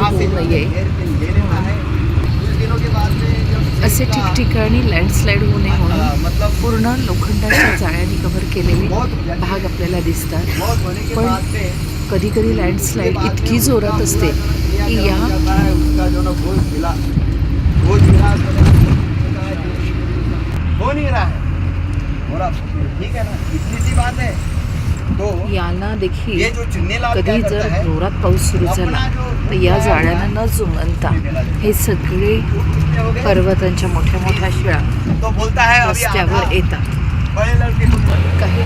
होऊ नये असे ठिकठिकाणी लँडस्लाईड होऊ नये म्हणून पूर्ण लोखंडाच्या जाळ्याने कव्हर केलेले भाग आपल्याला दिसतात. पण कधी कधी लँडस्लाईड इतकी जोरात असते की या हो नहीं रहा है और अब ठीक है ना, इतनी सी बात है. तो यांना देखील ये जो चुन्नीलाल कधी क्या जर करता है, जोरात पाऊस सुरू झाला तर या जाळ्यांना न जुमनता हे सगळे पर्वतांच्या मोठ्या मोठ्या शिळा तो बोलता है अभी रस्त्यावर आधा येतात. बड़े लड़के को काही